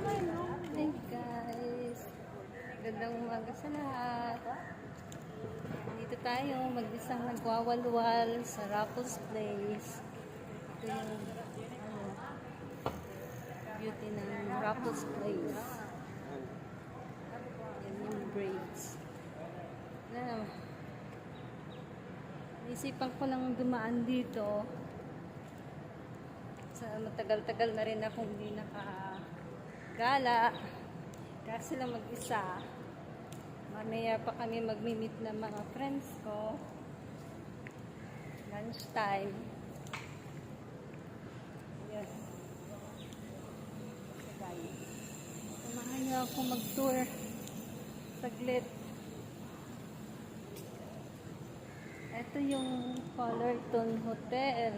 Hey guys, gandang umaga sa lahat. Dito tayo, mag-isang nagwawalwal sa Raffles Place. Ito yung beauty ng Raffles Place. Yan yung braids. Isipan ko lang dumaan dito. Matagal-tagal na rin akong hindi nakagala. Kasi lang mag-isa. Mamaya pa kami mag-meet ng mga friends ko. Lunch time. Yes. So guys, samahan niyo ako mag-tour. Saglit. Ito yung Fullerton Hotel.